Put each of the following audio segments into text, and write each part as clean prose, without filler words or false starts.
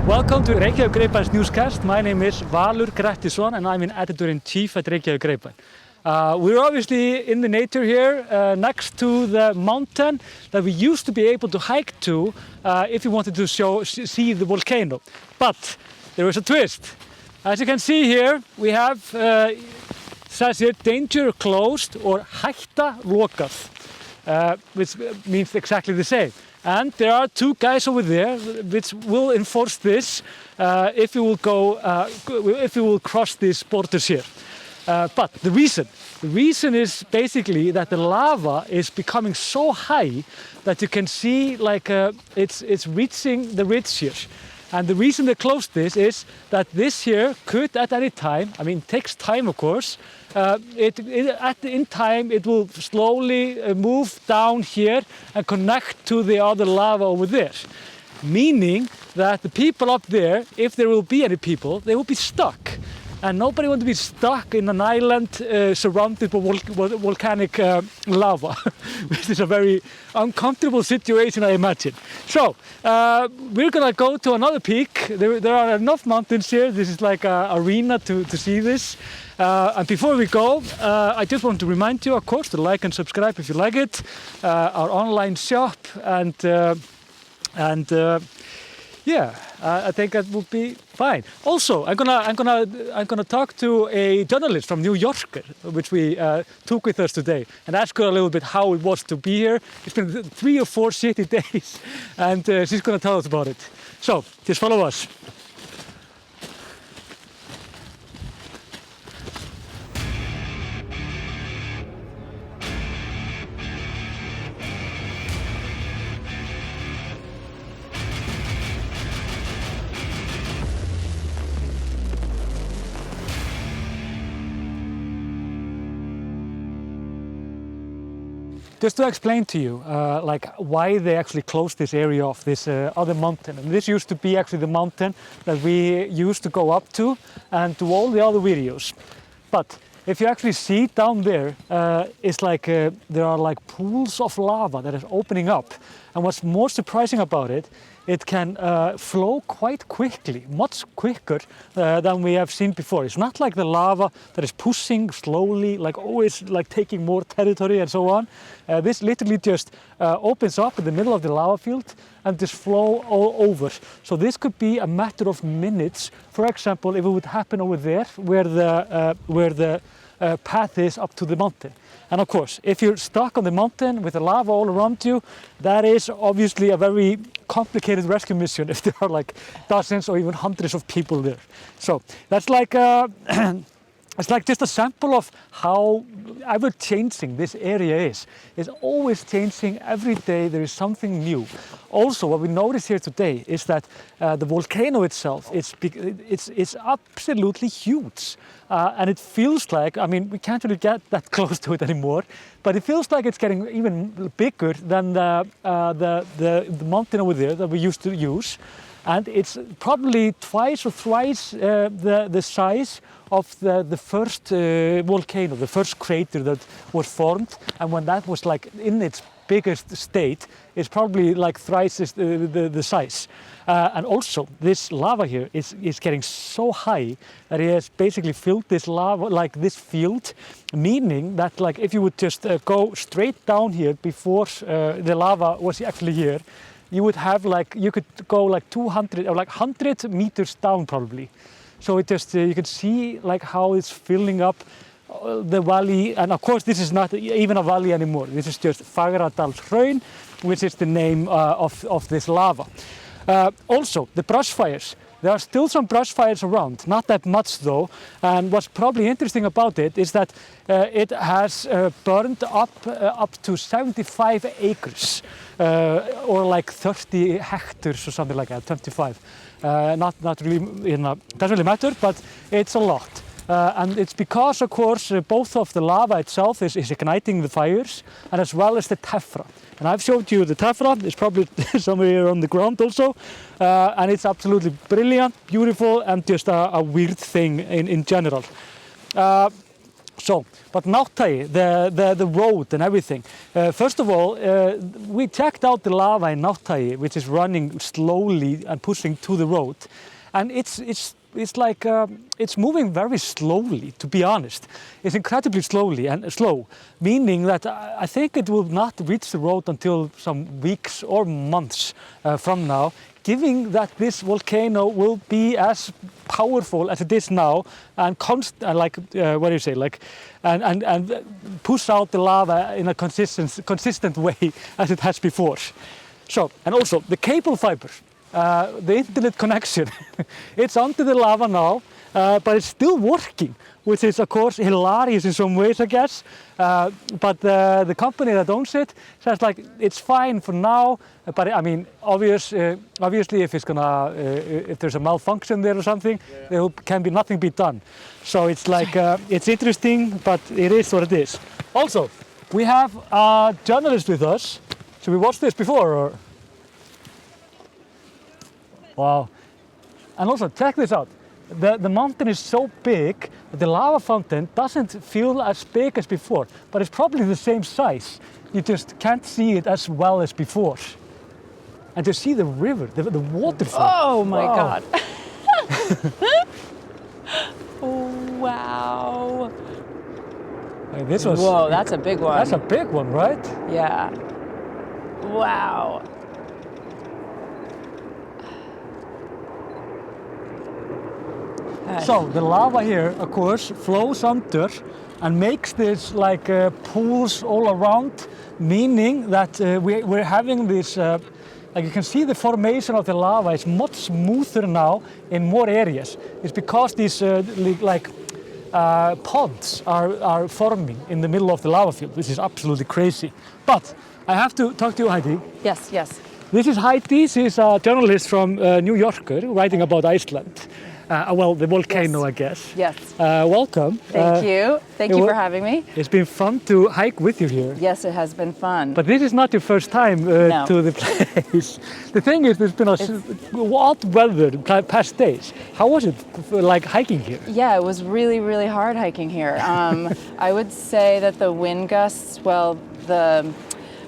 Welcome to Reykjavík Newscast. My name is Valur Grettisson and I'm an editor-in-chief at Reykjavík. We're obviously in the nature here next to the mountain that we used to be able to hike to if we wanted to see the volcano. But there was a twist. As you can see here, we have says here danger closed or hætta lokað, which means exactly the same. And there are two guys over there which will enforce this if you will cross these borders here. But the reason is basically that the lava is becoming so high that you can see like it's reaching the ridge here. And the reason they closed this is that this here could at any time, I mean it takes time of course, in time it will slowly move down here and connect to the other lava over there. Meaning that the people up there, if there will be any people, they will be stuck. And nobody wants to be stuck in an island surrounded by volcanic lava, which is a very uncomfortable situation, I imagine. So, we're gonna go to another peak. There are enough mountains here. This is like an arena to see this. And before we go, I just want to remind you, of course, to like and subscribe if you like it. Our online shop yeah, I think that would be fine. Also, I'm gonna talk to a journalist from New Yorker, which we took with us today, and ask her a little bit how it was to be here. It's been 3 or 4 shitty days, and she's gonna tell us about it. So, just follow us. Just to explain to you, like why they actually closed this area off, this other mountain. And this used to be actually the mountain that we used to go up to and do all the other videos. But if you actually see down there, it's like there are like pools of lava that is opening up. And what's more surprising about it, it can flow quite quickly, much quicker than we have seen before. It's not like the lava that is pushing slowly, like always like taking more territory and so on. This literally just opens up in the middle of the lava field and just flow all over. So this could be a matter of minutes. For example, if it would happen over there where the path is up to the mountain. And of course, if you're stuck on the mountain with the lava all around you, that is obviously a very complicated rescue mission if there are like dozens or even hundreds of people there. So that's like it's like just a sample of how ever-changing this area is. It's always changing every day. There is something new. Also, what we notice here today is that the volcano itself, it's absolutely huge. And it feels like, I mean, we can't really get that close to it anymore, but it feels like it's getting even bigger than the mountain over there that we used to use. And it's probably twice or thrice the size of the first volcano, the first crater that was formed. And when that was like in its biggest state, it's probably like thrice the size. And also, this lava here is getting so high that it has basically filled this lava, like this field, meaning that like if you would just go straight down here before the lava was actually here, you would have like, you could go like 200 or like 100 meters down probably. So it just, you can see like how it's filling up the valley. And of course, this is not even a valley anymore. This is just Fagradalshraun, which is the name of this lava. Also, the brush fires. There are still some brush fires around, not that much though. And what's probably interesting about it is that it has burned up to 75 acres, or like 30 hectares or something like that, 25. Not really, doesn't really matter, but it's a lot. And it's because, of course, both of the lava itself is igniting the fires, and as well as the tephra. And I've showed you the tephra. It's probably somewhere here on the ground also. And it's absolutely brilliant, beautiful, and just a weird thing in general. So, but Nátthagi, the road and everything. First of all, we checked out the lava in Nátthagi, which is running slowly and pushing to the road, and it's like it's moving very slowly. To be honest, it's incredibly slowly and slow, meaning that I think it will not reach the road until some weeks or months from now. Given that this volcano will be as powerful as it is now and and push out the lava in a consistent way as it has before. So, and also the cable fibers, the internet connection, it's under the lava now, but it's still working, which is of course hilarious in some ways, I guess. But the company that owns it says like it's fine for now, but I mean obviously if it's gonna if there's a malfunction there or something, there can be nothing be done. So it's like it's interesting, but it is what it is. Also, we have a journalist with us. Should we watch this before or? Wow! And also check this out. The mountain is so big that the lava fountain doesn't feel as big as before, but it's probably the same size. You just can't see it as well as before. And to see the river, the waterfall. Oh my God. Wow. Whoa, that's a big one. That's a big one, right? Yeah. Wow. So the lava here, of course, flows under and makes this like pools all around, meaning that we're having this, like you can see the formation of the lava is much smoother now in more areas. It's because these pods are forming in the middle of the lava field, which is absolutely crazy. But I have to talk to you, Heidi. Yes, yes. This is Heidi. She's a journalist from New Yorker writing about Iceland. Well, the volcano, yes. I guess. Yes. Welcome. Thank you. Thank you for having me. It's been fun to hike with you here. Yes, it has been fun. But this is not your first time No. to the place. The thing is, there's been a hot weather the past days. How was it like hiking here? Yeah, it was really, really hard hiking here. I would say that the wind gusts, well,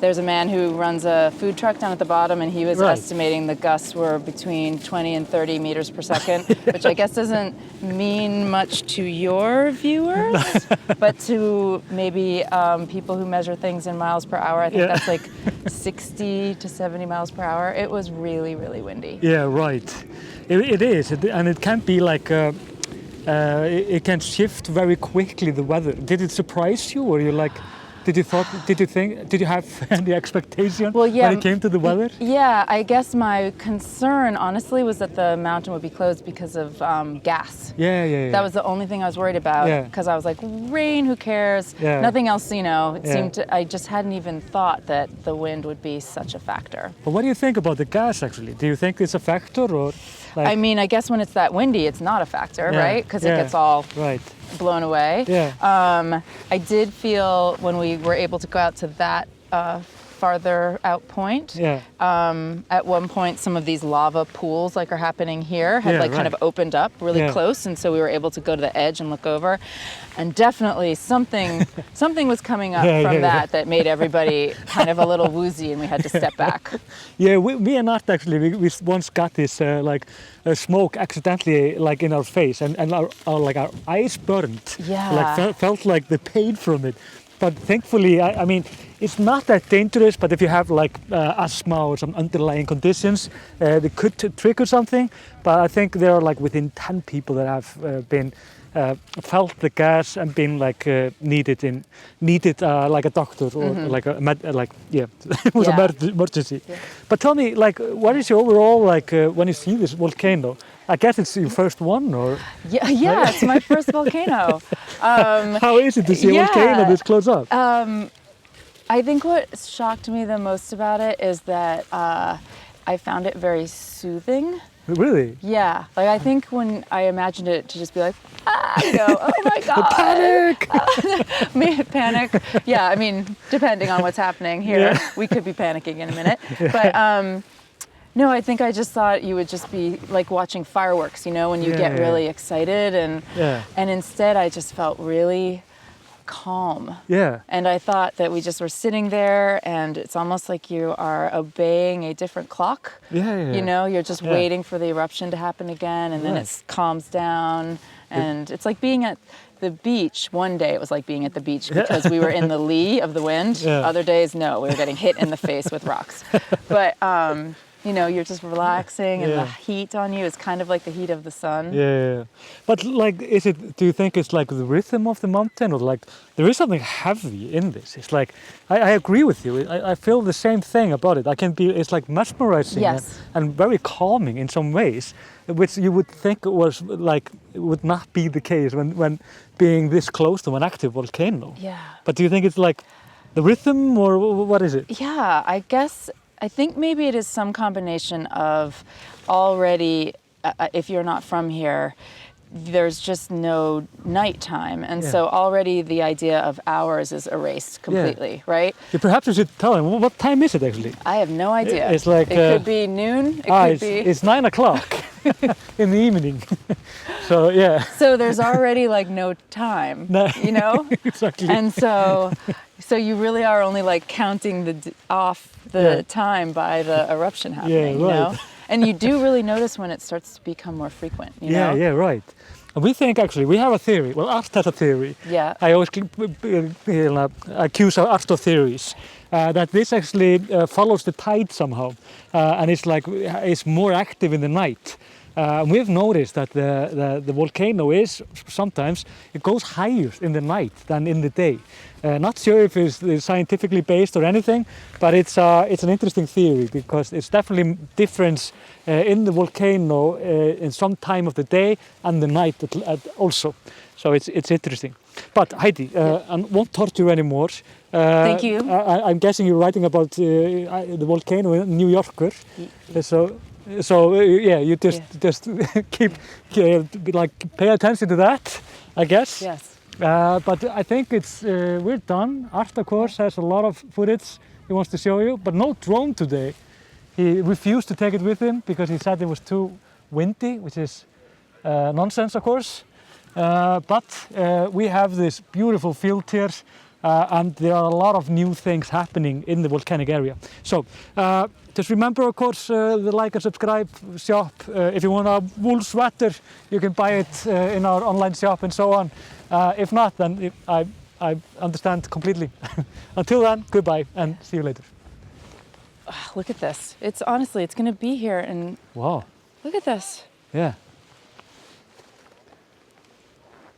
there's a man who runs a food truck down at the bottom, and he was estimating the gusts were between 20 and 30 meters per second, which I guess doesn't mean much to your viewers, but to maybe people who measure things in miles per hour, I think that's like 60 to 70 miles per hour. It was really, really windy. Yeah, right. It is, and it can be like, it can shift very quickly, the weather. Did it surprise you, or you like, did you have any expectation when it came to the weather? Yeah, I guess my concern, honestly, was that the mountain would be closed because of gas. Yeah. That was the only thing I was worried about, because I was like, rain, who cares? Yeah. Nothing else, it seemed I just hadn't even thought that the wind would be such a factor. But what do you think about the gas, actually? Do you think it's a factor, or? Like... I mean, I guess when it's that windy, it's not a factor, right? Because it gets all blown away. Yeah. I did feel when we were able to go out to that farther out point. At one point, some of these lava pools like are happening here had kind of opened up really close, and so we were able to go to the edge and look over. And definitely something was coming up from that made everybody kind of a little woozy, and we had to step back. Yeah, me and Art actually, we once got this smoke accidentally like in our face, and our eyes burned. Yeah. Like felt like the pain from it. But thankfully, I mean, it's not that dangerous, but if you have like asthma or some underlying conditions, they could trigger something. But I think there are like within 10 people that have been felt the gas and been like needed like a doctor or like a it was an emergency. Yeah. But tell me, like, what is your overall like when you see this volcano? I guess it's your first one, or? Yeah, it's my first volcano. How is it to see a volcano this close up? I think what shocked me the most about it is that I found it very soothing. Really? Yeah. Like, I think when I imagined it to just be like, oh my God. Panic! Panic. Yeah, I mean, depending on what's happening here, we could be panicking in a minute. But no, I think I just thought you would just be like watching fireworks, when you get really excited. And instead I just felt really calm. Yeah. And I thought that we just were sitting there, and it's almost like you are obeying a different clock. Yeah. You know, you're just Yeah. waiting for the eruption to happen again, and then Right. it calms down. And it's like being at the beach. One day it was like being at the beach because we were in the lee of the wind. Yeah. Other days, no, we were getting hit in the face with rocks. But, you know, you're just relaxing, and Yeah. the heat on you is kind of like the heat of the sun. Yeah. But like, do you think it's like the rhythm of the mountain, or like there is something heavy in this? It's like, I agree with you. I feel the same thing about it. It's like mesmerizing Yes. and very calming in some ways, which you would think was like, would not be the case when being this close to an active volcano. Yeah. But do you think it's like the rhythm, or what is it? Yeah, I think maybe it is some combination of already, if you're not from here, there's just no nighttime. And Yeah. so already the idea of hours is erased completely, right? Yeah, perhaps you should tell him, what time is it actually? I have no idea. It's like, it could be noon, it could be. It's 9 o'clock in the evening. So yeah. So there's already like no time, No. you know? Exactly. And so you really are only like counting off the Yeah. time by the eruption happening, you right. know? And you do really notice when it starts to become more frequent, you know? Yeah, right. And we think actually, we have a theory. Well, Art has a theory. Yeah. I always accuse Art of theories. That this actually follows the tide somehow. And it's more active in the night. We've noticed that the volcano sometimes it goes higher in the night than in the day. Not sure if it's scientifically based or anything, but it's an interesting theory, because it's definitely difference in the volcano in some time of the day and the night also. So it's interesting. But Heidi, I won't torture you anymore. Thank you. I'm guessing you're writing about the volcano in New Yorker. So yeah, you just keep like pay attention to that, I guess. Yes. But I think we're done. Art, of course, has a lot of footage he wants to show you, but no drone today. He refused to take it with him because he said it was too windy, which is nonsense, of course. But we have this beautiful field here, and there are a lot of new things happening in the volcanic area. So just remember, of course, the like and subscribe shop. If you want a wool sweater, you can buy it in our online shop and so on. If not, then I understand completely. Until then, goodbye and see you later. Look at this. It's going to be here, and Wow. look at this. Yeah.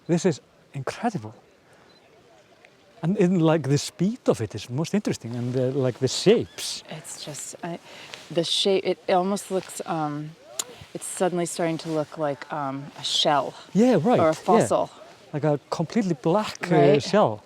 This is incredible. And like the speed of it is most interesting, and like the shapes. It's just, the shape, it almost looks, it's suddenly starting to look like a shell. Yeah, right. Or a fossil. Yeah. Like a completely black Right. shell.